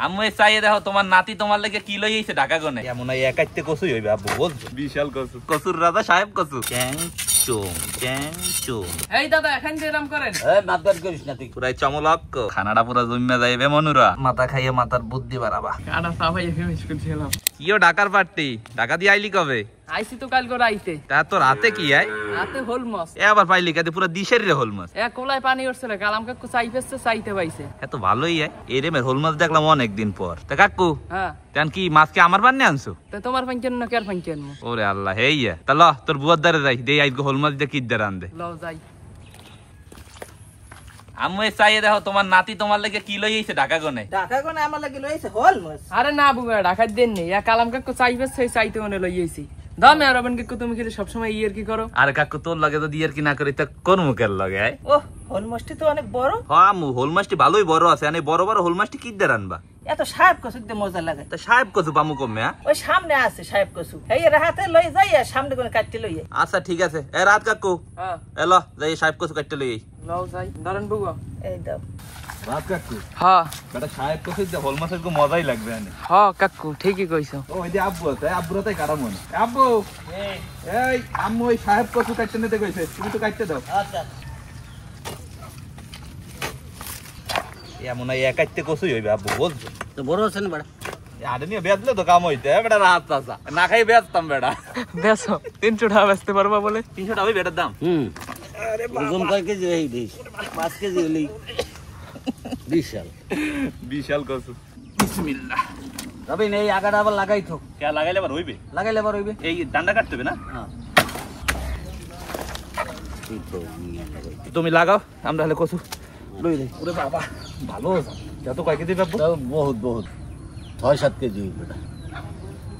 আম্মু চাইয়ে দেখো তোমার নাতি তোমার লেগে কি লই আইছে ঢাকা গনে এমন একাইতে কচুই হইবে আব্বু বলছো বিশাল কচু কচুর রাজা সাহেব কচু এই দাদা এখন যেরাম করেন মাতবার করিস না তুই পুরাই চমলক খানাটা পুরা জমিয়া যাইবে মনুরা মাথা খাইয়ে মাথার বুদ্ধি বাড়াবা কাটা সাফাই ফেমিস করছিলাম কিও ঢাকার পার্টি ঢাকা দিয়ে আইলি কবে আইছি তো কাল করে আইতে তা তো রাতে কি আয় রাতে হোল মাছ এ আবার পাইলি কাতে পুরা দিশের রে হোল মাছ কোলায় পানি উঠছিল কালাম কাকু চাই ফেসছে চাইতে পাইছে এত ভালোই আয় এই রে হোল মাছ দেখলাম অনেকদিন পর তা কাকু হ্যাঁ তেন কি মাছকে আমার বান্নে আনছো তো তোমার ফাঙ্কেন না কার ফাঙ্কেন ওরে আল্লাহ হেইয়া তা ল তোর বুয়ার দ্বারে যাই দেই আইগো হোল মাছ দিয়ে কিদ্দার আনদে লও যাই আম্মু চাইয়ে দেখো তোমার নাতি তোমার লেগে কি লই আইছে ঢাকা গনে আমার লাগে লইছে হোল মাছ আরে না বুয়া ঢাকার দেন নেই কালাম কাকু চাই ফেসছে চাইতে মনে লই আইছি দামে আর রবন কাকু তুমি কি সবসময় ইয়ের কি করো আর কাকু তোর লাগে যদি ইয়ার কি না করি তা কোন মুখের লাগে আয় ও হোল মাছটি তো অনেক বড় হ্যাঁ আম্মু হোল মাছটি ভালোই বড় আছে আনে বড় বড় হোল মাছটি কিদ্দার আনবা এত সাহেব কচু দিতে মজা লাগে তা সাহেব কচু পামু কমে ওই সামনে আছে সাহেব কচু এই রাহাতে লই যাই আর সামনে কোন কাটতে লই আচ্ছা ঠিক আছে এ রাত কাকু হ্যাঁ এলো যাই সাহেব কচু কাটতে লই লও যাই ধরেন বুয়া এই দাও রাত কাকু হ্যাঁ বেটা সাহেব কচু দিয়ে হোল মাছের কো মজাই লাগবে আনে হ্যাঁ কাকু ঠিকই কইছো ও এই যে আব্বু আছে আব্বুর তাই কারা মনে আব্বু এই আম্মু ওই সাহেব কচু কাটতে নিতে কইছে তুমি তো কাটতে দাও আচ্ছা এমন একাইতে কচুই হইবে আব্বু বলছো তো বড় আছে না বড় আরে নিয়ে বেচলে তো কাম হইতে বেটা রাত চাচা না খাই বেচতাম বেটা বেসো 300 টাকা বেচতে পারবা বলে 300 টাকা ওই বেটার দাম আরে ওজন কয় কেজি এই দিস 5 কেজি হলি বিশাল বিশাল কচু বিসমিল্লাহ রবি নেই আগাটা আবার লাগাই তো কে লাগাইলে আবার হইবে লাগাইলে আবার হইবে এই ডান্ডা কাটতে হবে না হ্যাঁ তুমি লাগাও আমরা হলে কচু লই দে ওরে বাবা ভালো যত কয় কেজি বাবু বহুত বহুত 6-7 কেজি বেটা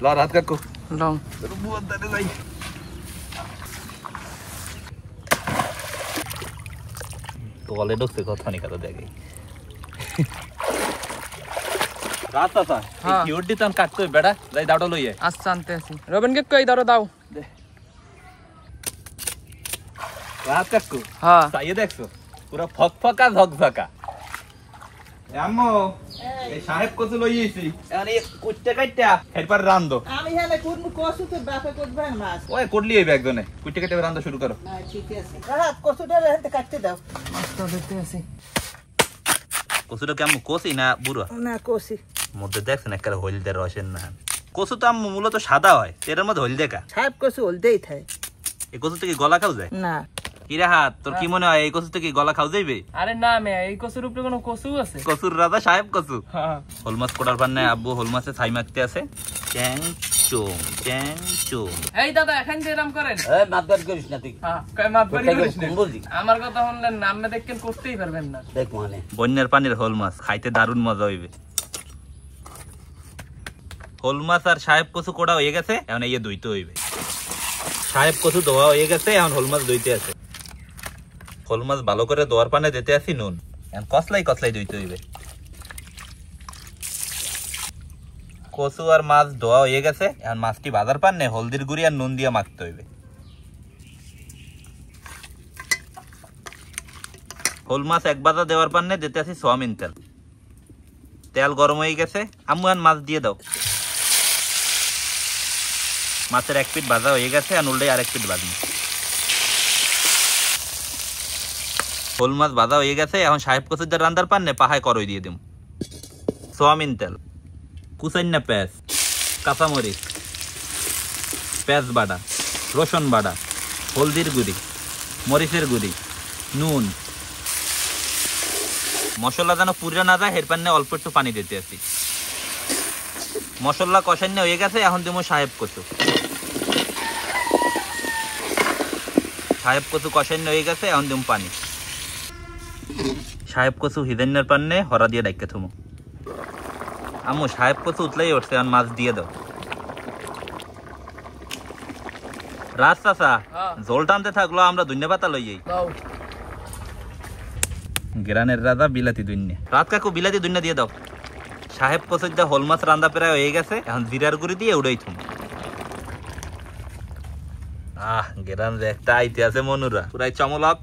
ল রাত কাকু লও তোর বুয়ার দাঁড়ে যাই তোলে ঢুকছে কথা নি কথা দেখে রাত চাচা হ্যাঁ। কিউট দিতাম কাটতে হবে বেটা যাই দাওটা লইয়ে আচ্ছা আনতে আসি রবন কাকু এই ধরো দাও রাত কাকু হ্যাঁ চাইয়ে দেখছো পুরো ফকফকা ঝকঝকা আম্মু এই সাহেব কচু লইয়েছি এখন এই কুটতে কাটটা এরপর রান্দো আমি হেলে কোন কসু তো বাপে করবে মাছ ওই করলি এই একজনে কুটতে কাটতে রান্দা শুরু করো হ্যাঁ ঠিক আছে রাত কসুটা রেতে কাটতে দাও মাছটা দেখতে আসি কচুটা কেমন কষি না বুড়ো না কসি মধ্যে দেখছেন একটা হলদে রসের না কচু তো আম্মু মূলত সাদা হয় এর মধ্যে হলদে কা সাহেব কসু হলদেই থাকে এই কচু থেকে গলা খাও যায় না কিরা হাত তোর কি মনে হয় এই কচু থেকে গলা খাও যাইবে আরে না মে এই কচুর উপরে কোনো কচু আছে কচুর রাজা সাহেব কচু হ্যাঁ হোল মাছ কোটার পান্নে আব্বু হোল মাছে ছাই মাখতে আছে চ্যাং চুম এই দাদা এখন যেরাম করেন এই মাতবার করিস না তুই হ্যাঁ কয় মাপ বাড়ি করিস না বুঝলি আমার কথা শুনলেন নামে দেখেন করতেই পারবেন না দেখ মানে বন্যার পানির হোল মাছ খাইতে দারুণ মজা হইবে হোল মাছ আর সাহেব কচু কোড়া হয়ে গেছে এখন এই ধুইতে হইবে সাহেব কচু ধোয়া হয়ে গেছে এখন হোল মাছ ধুইতে আছে হোল মাছ ভালো করে দোয়ার পানে দিতে আসি নুন এখন কসলাই ধুইতে হইবে কচু আর মাছ ধোয়া হয়ে গেছে এখন মাছটি বাজার পান্নে হলদির গুঁড়ি আর নুন দিয়ে মাখতে হইবে হোল মাছ এক বাজা দেওয়ার পান্নে দিতে আসি সোয়াবিন তেল তেল গরম হয়ে গেছে আম্মু আর মাছ দিয়ে দাও মাছের এক পিঠ ভাজা হয়ে গেছে আর উল্টে আরেক পিঠ ভাজনি হোল মাছ ভাজা হয়ে গেছে এখন সাহেব কচুর যে রান্দার পান্নে পাহায় করই দিয়ে দিম সোয়াবিন তেল কুচাইন্না পেঁয়াজ কাঁচামরিচ পেঁয়াজ বাটা রসুন বাটা হলদির গুঁড়ি মরিচের গুঁড়ি নুন মশলা যেন পুড়ে না যায় এর পান্নে অল্প একটু পানি দিতে আসি মশলা কষান্য হয়ে গেছে এখন দিব সাহেব কচু কষান্য হয়ে গেছে এখন দিব পানি সাহেব কচু হিদান্নার পান্নে হরা দিয়ে ডাইকে থুমো আম্মু সাহেব কচু উতলাই উঠছে এখন মাছ দিয়ে দাও রাজ চাচা জল টানতে থাকলো আমরা ধন্যবাদ পাতা লইয়াই দাও গ্রানের রাজা বিলাতি দুন্যা রাত কাকু বিলাতি দুন্যা দিয়ে দাও সাহেব কচুর যা হোল মাছ রান্দা প্রায় হয়ে গেছে এখন জিরার গুঁড়ি দিয়ে উড়াই থুম গ্রান যে একটা আইতে আছে মনুরা পুরাই চমলক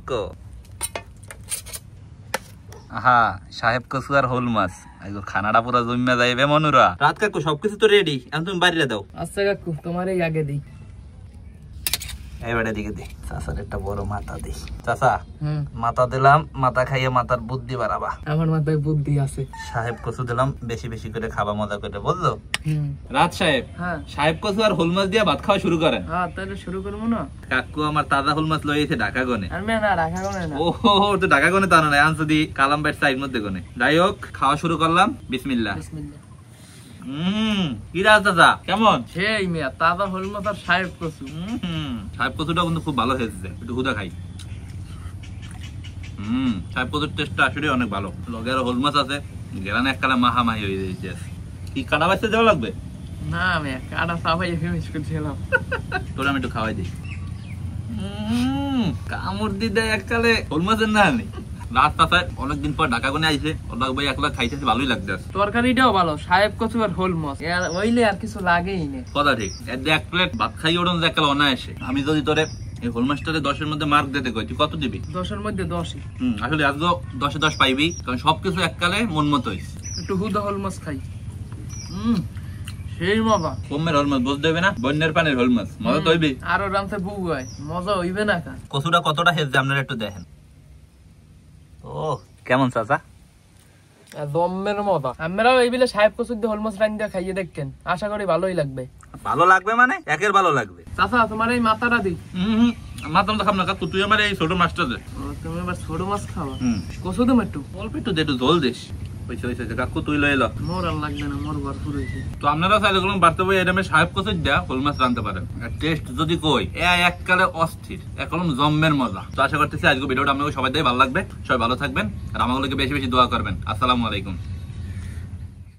হ্যাঁ সাহেব কচু আর হোল মাছ আইগো খানাটা পুরো জমিয়া যাইবে মনুরা। রাত কাকু সবকিছু তো রেডি, এখন তুমি বাইরে দাও। আচ্ছা কাকু তোমার এই আগে দিই। এবারে দিকে দে চাচার একটা বড় মাথা দিই। চাচা মাথা দিলাম, মাথা খাইয়ে মাথার বুদ্ধি বাড়াবা। আমার মাথায় বুদ্ধি আছে। সাহেব কচু দিলাম, বেশি বেশি করে খাবা মজা করে, বুঝলো? রাত সাহেব সাহেব কচু আর হোল মাছ দিয়ে ভাত খাওয়া শুরু করেন। হ্যাঁ তাহলে শুরু করবো না? কাকু আমার তাজা হোল মাছ লইছে ঢাকা গনে। আর না ঢাকা গনে না, ও তো ঢাকা গনে তা না, আনছো দি কালাম বাইট সাইড মধ্যে গনে। যাই হোক খাওয়া শুরু করলাম, বিসমিল্লাহ। বিসমিল্লাহ। কি রাজ চাচা কেমন? সেই মিয়া তাজা হোল মাছ আর সাহেব কচু। সাহেব কচুটা কিন্তু খুব ভালো হয়েছে, একটু হুদা খাই। সাহেব কচুর টেস্টটা আসলে অনেক ভালো। লগে আর হোল মাছ আছে, গেরানে এককালে মাহামাহি হয়ে যাচ্ছে। কি কাটা বাঁচতে দেওয়া লাগবে? না মিয়া কাটা সাফাই ফিনিশ করছিলাম। তোর আমি একটু খাওয়াই দিই। কামড় দি দেয় এককালে হোল মাছের না নেই। রাত পাতায় অনেকদিন পর ঢাকা কোনে আইছে, ওটা ভাই একলা খাইতেছে, ভালোই লাগছে। তরকারিটাও ভালো, সাহেব কচু আর হোল মাছ ওইলে আর কিছু লাগেই না। কথা ঠিক, এক প্লেট ভাত খাই ওড়ন এককালে অনায়াসে। আমি যদি তোরে এই হোল মাছটারে 10-এর মধ্যে মার্ক দিতে কই, তুই কত দিবি? 10-এর মধ্যে 10ই। আসলে আজকে 10-এ 10 পাইবি, কারণ সবকিছু এককালে মন মতো হইছে। একটু হুদা হোল মাছ খাই। সেই মজা। কমের হোল মাছ বুঝতে হবে না, বন্যের পানির হোল মাছ মজা তো হইবে। আরো রামতে বউ হয়, মজা হইবে না কা? কচুটা কতটা হেজে আপনারা একটু দেখেন। ও কেমন চাচা? দমের মজা। আমরাও এই বিলে সাহেব কচুর দিয়ে হোল মাছ রান্না খাইয়ে দেখেন, আশা করি ভালোই লাগবে। ভালো লাগবে মানে একের ভালো লাগবে। চাচা তোমার এই মাথাটা দিই। মাথা তো খাব না কাকু, তুই আমার এই ছোট মাছটা দে। তুমি এবার ছোট মাছ খাওয়া? কচু দেবো একটু? অল্প একটু দে, একটু ঝোল দিস। কাকু তুই লয়ে ল। মোর আর লাগবে না, মোর ভরপুর হয়েছে। তো আপনারা চাইলে গেলাম বাড়তে বই এরমে সাহেব কচুর দেয়া হোল মাছ রানতে পারেন। টেস্ট যদি কই এককালে অস্থির, একদম জম্মের মজা। তো আশা করতেছি আজকে ভিডিওটা আপনাকে সবাই দিয়ে ভালো লাগবে। সবাই ভালো থাকবেন আর আমাগুলোকে বেশি বেশি দোয়া করবেন। আসসালামু আলাইকুম।